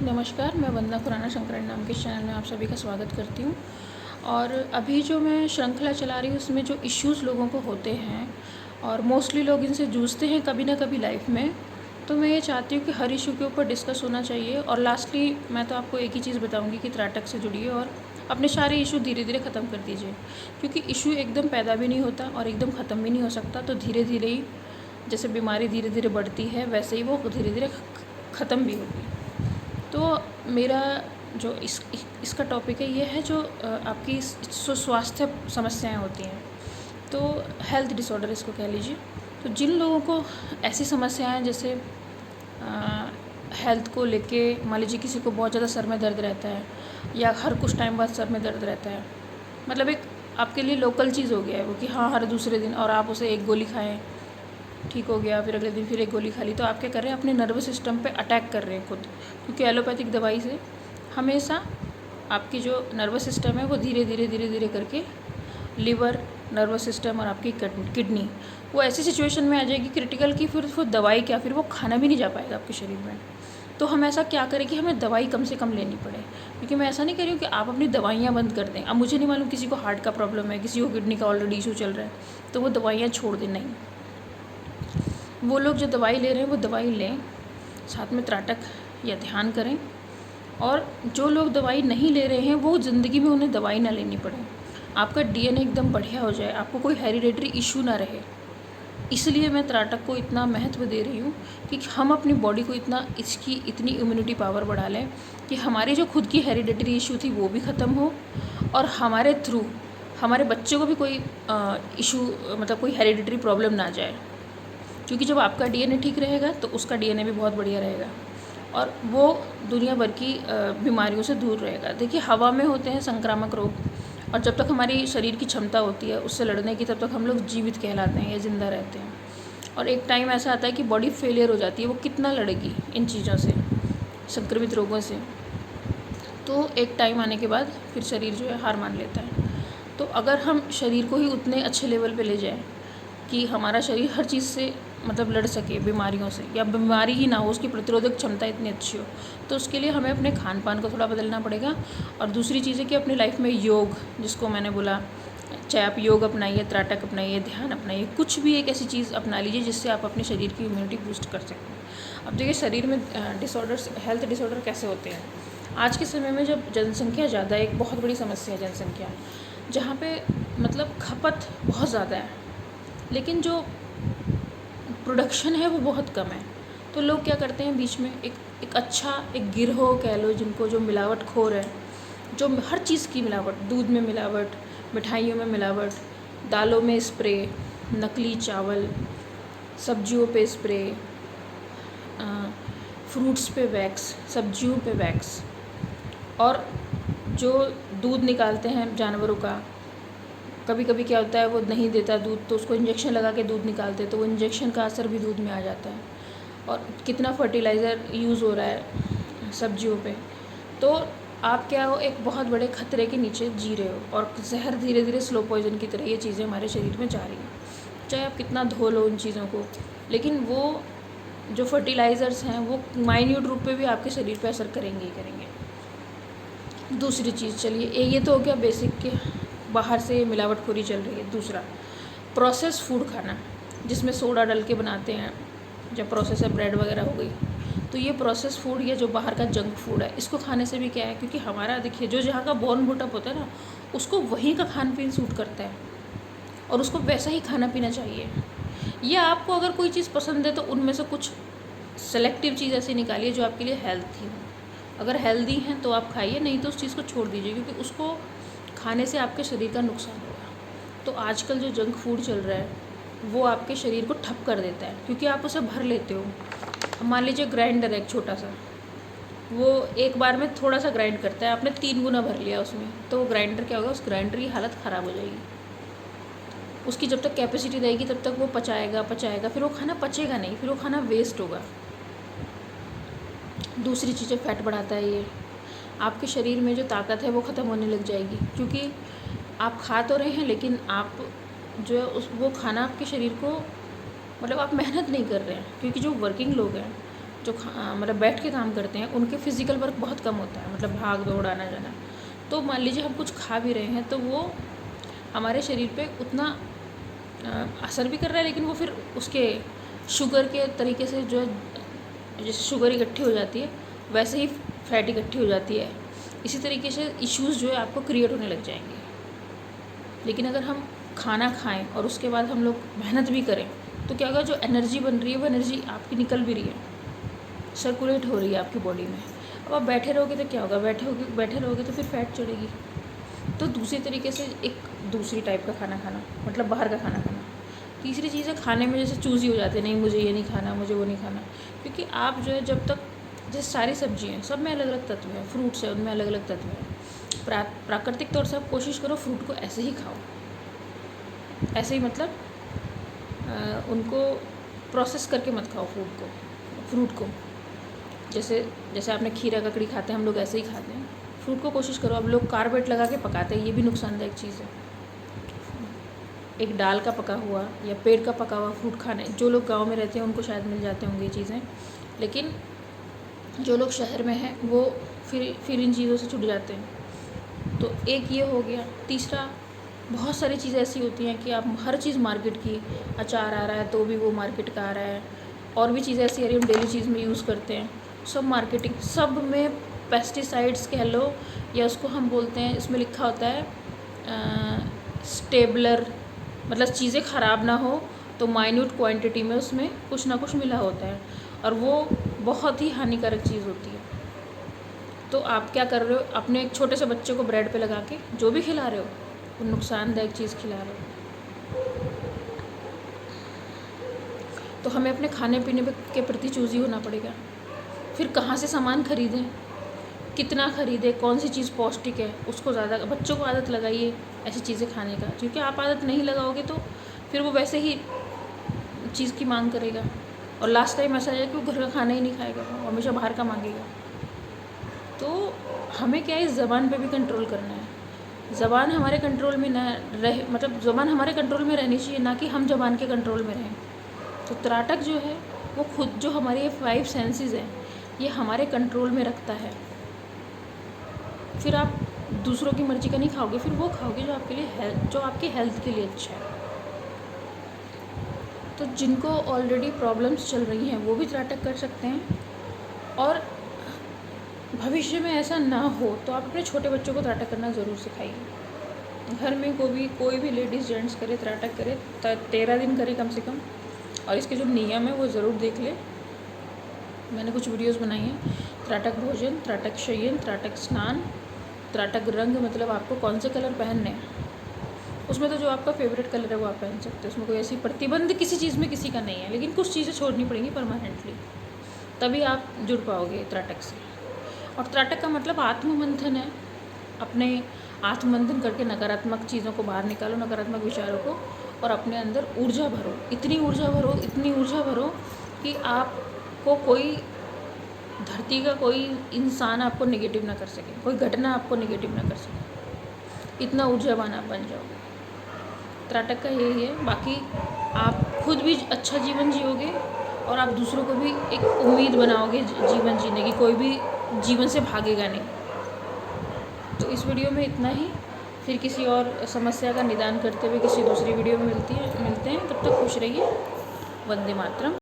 नमस्कार, मैं वंदना खुराना शंकरन नाम के चैनल में आप सभी का स्वागत करती हूँ। और अभी जो मैं श्रृंखला चला रही हूँ उसमें जो इश्यूज़ लोगों को होते हैं और मोस्टली लोग इनसे जूझते हैं कभी ना कभी लाइफ में, तो मैं ये चाहती हूँ कि हर इशू के ऊपर डिस्कस होना चाहिए। और लास्टली मैं तो आपको एक ही चीज़ बताऊँगी कि त्राटक से जुड़िए और अपने सारे इशू धीरे धीरे ख़त्म कर दीजिए, क्योंकि इशू एकदम पैदा भी नहीं होता और एकदम ख़त्म भी नहीं हो सकता। तो धीरे धीरे ही, जैसे बीमारी धीरे धीरे बढ़ती है वैसे ही वो धीरे धीरे ख़त्म भी होगी। तो मेरा जो इसका टॉपिक है ये है जो आपकी जो स्वास्थ्य समस्याएं होती हैं, तो हेल्थ डिसऑर्डर इसको कह लीजिए। तो जिन लोगों को ऐसी समस्याएं जैसे हेल्थ को लेके, मान लीजिए किसी को बहुत ज़्यादा सर में दर्द रहता है या हर कुछ टाइम बाद सर में दर्द रहता है, मतलब एक आपके लिए लोकल चीज़ हो गया है वो कि हाँ हर दूसरे दिन, और आप उसे एक गोली खाएं ठीक हो गया, फिर अगले दिन फिर एक गोली खा ली, तो आप क्या कर रहे हैं, अपने नर्वस सिस्टम पे अटैक कर रहे हैं खुद। क्योंकि एलोपैथिक दवाई से हमेशा आपकी जो नर्वस सिस्टम है वो धीरे धीरे धीरे धीरे करके लिवर, नर्वस सिस्टम और आपकी किडनी वो ऐसी सिचुएशन में आ जाएगी क्रिटिकल की फिर वो दवाई क्या, फिर वो खाना भी नहीं जा पाएगा आपके शरीर में। तो हम ऐसा क्या करें कि हमें दवाई कम से कम लेनी पड़े। क्योंकि मैं ऐसा नहीं कह रही हूँ कि आप अपनी दवाइयाँ बंद कर दें। अब मुझे नहीं मालूम किसी को हार्ट का प्रॉब्लम है, किसी को किडनी का ऑलरेडी इशू चल रहा है, तो वो दवाइयाँ छोड़ दें, नहीं। वो लोग जो दवाई ले रहे हैं वो दवाई लें, साथ में त्राटक या ध्यान करें। और जो लोग दवाई नहीं ले रहे हैं वो ज़िंदगी में उन्हें दवाई ना लेनी पड़े, आपका डीएनए एकदम बढ़िया हो जाए, आपको कोई हेरिडेटरी इशू ना रहे। इसलिए मैं त्राटक को इतना महत्व दे रही हूँ कि हम अपनी बॉडी को इसकी इतनी इम्यूनिटी पावर बढ़ा लें कि हमारी जो खुद की हेरिडेटरी इशू थी वो भी ख़त्म हो, और हमारे थ्रू हमारे बच्चों को भी कोई इशू, मतलब कोई हेरिडेटरी प्रॉब्लम ना जाए। क्योंकि जब आपका डीएनए ठीक रहेगा तो उसका डीएनए भी बहुत बढ़िया रहेगा और वो दुनिया भर की बीमारियों से दूर रहेगा। देखिए, हवा में होते हैं संक्रामक रोग, और जब तक हमारी शरीर की क्षमता होती है उससे लड़ने की, तब तक हम लोग जीवित कहलाते हैं या ज़िंदा रहते हैं। और एक टाइम ऐसा आता है कि बॉडी फेलियर हो जाती है, वो कितना लड़ेगी इन चीज़ों से, संक्रमित रोगों से। तो एक टाइम आने के बाद फिर शरीर जो है हार मान लेता है। तो अगर हम शरीर को ही उतने अच्छे लेवल पे ले जाएं कि हमारा शरीर हर चीज़ से मतलब लड़ सके, बीमारियों से, या बीमारी ही ना हो, उसकी प्रतिरोधक क्षमता इतनी अच्छी हो, तो उसके लिए हमें अपने खान पान को थोड़ा बदलना पड़ेगा। और दूसरी चीज़ है कि अपनी लाइफ में योग, जिसको मैंने बोला, चाहे आप योग अपनाइए, त्राटक अपनाइए, ध्यान अपनाइए, कुछ भी एक ऐसी चीज़ अपना लीजिए जिससे आप अपने शरीर की इम्यूनिटी बूस्ट कर सकें। अब देखिए, शरीर में डिसऑर्डर्स, हेल्थ डिसऑर्डर कैसे होते हैं। आज के समय में जब जनसंख्या ज़्यादा है, एक बहुत बड़ी समस्या है जनसंख्या, जहाँ पे मतलब खपत बहुत ज़्यादा है लेकिन जो प्रोडक्शन है वो बहुत कम है। तो लोग क्या करते हैं, बीच में एक अच्छा एक गिरोह कह लो, जिनको जो मिलावट खोर है, जो हर चीज़ की मिलावट, दूध में मिलावट, मिठाइयों में मिलावट, दालों में स्प्रे, नकली चावल, सब्जियों पे स्प्रे, फ्रूट्स पे वैक्स, सब्जियों पे वैक्स, और जो दूध निकालते हैं जानवरों का, कभी कभी क्या होता है वो नहीं देता दूध, तो उसको इंजेक्शन लगा के दूध निकालते हैं, तो वो इंजेक्शन का असर भी दूध में आ जाता है। और कितना फर्टिलाइज़र यूज़ हो रहा है सब्जियों पे। तो आप क्या हो, एक बहुत बड़े खतरे के नीचे जी रहे हो, और जहर धीरे धीरे स्लो पॉइजन की तरह ये चीज़ें हमारे शरीर में जा रही हैं। चाहे आप कितना धो लो उन चीज़ों को, लेकिन वो जो फर्टिलाइज़र्स हैं वो माइन्यूट रूप पे भी आपके शरीर पे असर करेंगे ही करेंगे। दूसरी चीज़, चलिए ये तो हो गया बेसिक के, बाहर से मिलावटखोरी चल रही है। दूसरा, प्रोसेस फूड खाना, जिसमें सोडा डाल के बनाते हैं, जब प्रोसेसर ब्रेड वगैरह हो गई, तो ये प्रोसेस फूड, ये जो बाहर का जंक फूड है, इसको खाने से भी क्या है, क्योंकि हमारा देखिए जो जहाँ का बॉर्न बुटअप होता है ना, उसको वहीं का खान पीन सूट करता है और उसको वैसा ही खाना पीना चाहिए। ये आपको अगर कोई चीज़ पसंद है तो उनमें से कुछ सेलेक्टिव चीज़ ऐसी निकालिए जो आपके लिए हेल्थी हो। अगर हेल्दी हैं तो आप खाइए, नहीं तो उस चीज़ को छोड़ दीजिए, क्योंकि उसको खाने से आपके शरीर का नुकसान होगा। तो आजकल जो जंक फूड चल रहा है वो आपके शरीर को ठप कर देता है, क्योंकि आप उसे भर लेते हो। मान लीजिए ग्राइंडर है एक छोटा सा, वो एक बार में थोड़ा सा ग्राइंड करता है, आपने 3 गुना भर लिया उसमें, तो वो ग्राइंडर क्या होगा, उस ग्राइंडर की हालत ख़राब हो जाएगी। उसकी जब तक कैपेसिटी रहेगी तब तक वो पचाएगा, फिर वो खाना पचेगा नहीं, फिर वो खाना वेस्ट होगा। दूसरी चीज़ें, फैट बढ़ाता है ये, आपके शरीर में जो ताकत है वो ख़त्म होने लग जाएगी, क्योंकि आप खा तो रहे हैं लेकिन आप जो है वो खाना आपके शरीर को, मतलब आप मेहनत नहीं कर रहे हैं। क्योंकि जो वर्किंग लोग हैं जो मतलब बैठ के काम करते हैं उनके फिज़िकल वर्क बहुत कम होता है, मतलब भाग दौड़ आना जाना। तो मान लीजिए हम कुछ खा भी रहे हैं तो वो हमारे शरीर पे उतना असर भी कर रहा है, लेकिन वो फिर उसके शुगर के तरीके से जो है, जैसे शुगर इकट्ठी हो जाती है वैसे ही फैट इकट्ठी हो जाती है। इसी तरीके से इश्यूज़ जो है आपको क्रिएट होने लग जाएंगे। लेकिन अगर हम खाना खाएं और उसके बाद हम लोग मेहनत भी करें तो क्या होगा, जो एनर्जी बन रही है वो एनर्जी आपकी निकल भी रही है, सर्कुलेट हो रही है आपकी बॉडी में। अब आप बैठे रहोगे तो क्या होगा, बैठे रहोगे तो फिर फैट चढ़ेगी। तो दूसरी तरीके से एक दूसरी टाइप का खाना खाना, मतलब बाहर का खाना खाना। तीसरी चीज़ है खाने में जैसे चूज़ी हो जाते हैं, नहीं मुझे ये नहीं खाना, मुझे वो नहीं खाना। क्योंकि आप जो है जब तक, जैसे सारी सब्जी हैं सब में अलग अलग तत्व हैं, फ्रूट्स हैं उनमें अलग अलग तत्व हैं। प्राकृतिक तौर से आप कोशिश करो फ्रूट को ऐसे ही खाओ, ऐसे ही मतलब उनको प्रोसेस करके मत खाओ फ्रूट को। जैसे जैसे आपने खीरा ककड़ी खाते हैं, हम लोग ऐसे ही खाते हैं। फ्रूट को कोशिश करो, अब लोग कार्बेट लगा के पकाते हैं, ये भी नुकसानदायक चीज़ है। एक दाल का पका हुआ या पेड़ का पका हुआ फ्रूट खाने, जो लोग गांव में रहते हैं उनको शायद मिल जाते होंगे ये चीज़ें, लेकिन जो लोग शहर में हैं वो फिर इन चीज़ों से छूट जाते हैं। तो एक ये हो गया। तीसरा, बहुत सारी चीज़ें ऐसी होती हैं कि आप हर चीज़ मार्केट की, अचार आ रहा है तो भी वो मार्केट का आ रहा है, और भी चीज़ें ऐसी आ रही हैं हम डेली चीज़ में यूज़ करते हैं, सब मार्केटिंग, सब में पेस्टिसाइड्स कह लो, या उसको हम बोलते हैं, इसमें लिखा होता है स्टेबलर, मतलब चीज़ें ख़राब ना हो तो माइन्यूट क्वांटिटी में उसमें कुछ ना कुछ मिला होता है, और वो बहुत ही हानिकारक चीज़ होती है। तो आप क्या कर रहे हो, अपने एक छोटे से बच्चे को ब्रेड पे लगा के जो भी खिला रहे हो वो नुकसानदायक चीज़ खिला रहे हो। तो हमें अपने खाने पीने के प्रति चूज़ी होना पड़ेगा। फिर कहाँ से सामान खरीदें, कितना खरीदें, कौन सी चीज़ पौष्टिक है, उसको ज़्यादा बच्चों को आदत लगाइए ऐसी चीज़ें खाने का, क्योंकि आप आदत नहीं लगाओगे तो फिर वो वैसे ही चीज़ की मांग करेगा, और लास्ट टाइम ऐसा है कि वो घर का खाना ही नहीं खाएगा, वो हमेशा बाहर का मांगेगा। तो हमें क्या है, इस ज़बान पे भी कंट्रोल करना है। ज़बान हमारे कंट्रोल में ना रहे, मतलब ज़बान हमारे कंट्रोल में रहनी चाहिए, ना कि हम ज़बान के कंट्रोल में रहें। तो त्राटक जो है वो खुद, जो हमारे ये 5 सेंसेस हैं ये हमारे कंट्रोल में रखता है। फिर आप दूसरों की मर्ज़ी का नहीं खाओगे, फिर वो खाओगे जो आपके लिए जो आपके हेल्थ के लिए अच्छा है। तो जिनको ऑलरेडी प्रॉब्लम्स चल रही हैं वो भी त्राटक कर सकते हैं, और भविष्य में ऐसा ना हो तो आप अपने छोटे बच्चों को त्राटक करना ज़रूर सिखाइए। घर में कोई भी लेडीज़ जेंट्स करे, त्राटक करे, 13 दिन करे कम से कम, और इसके जो नियम है वो ज़रूर देख ले। मैंने कुछ वीडियोस बनाई हैं, त्राटक भोजन, त्राटक शयन, त्राटक स्नान, त्राटक रंग, मतलब आपको कौन से कलर पहनने हैं। उसमें तो जो आपका फेवरेट कलर है वो आप पहन सकते हो, उसमें कोई ऐसी प्रतिबंध किसी चीज़ में किसी का नहीं है, लेकिन कुछ चीज़ें छोड़नी पड़ेंगी परमानेंटली, तभी आप जुड़ पाओगे त्राटक से। और त्राटक का मतलब आत्ममंथन है, अपने आत्ममंथन करके नकारात्मक चीज़ों को बाहर निकालो, नकारात्मक विचारों को, और अपने अंदर ऊर्जा भरो, इतनी ऊर्जा भरो कि आपको कोई, धरती का कोई इंसान आपको नेगेटिव ना कर सके, कोई घटना आपको नेगेटिव ना कर सके, इतना ऊर्जावान आप बन जाओगे। त्राटक का यही है। बाकी आप खुद भी अच्छा जीवन जियोगे और आप दूसरों को भी एक उम्मीद बनाओगे जीवन जीने की, कोई भी जीवन से भागेगा नहीं। तो इस वीडियो में इतना ही, फिर किसी और समस्या का निदान करते हुए किसी दूसरी वीडियो में मिलते हैं। तब तक खुश रहिए। वंदे मातरम।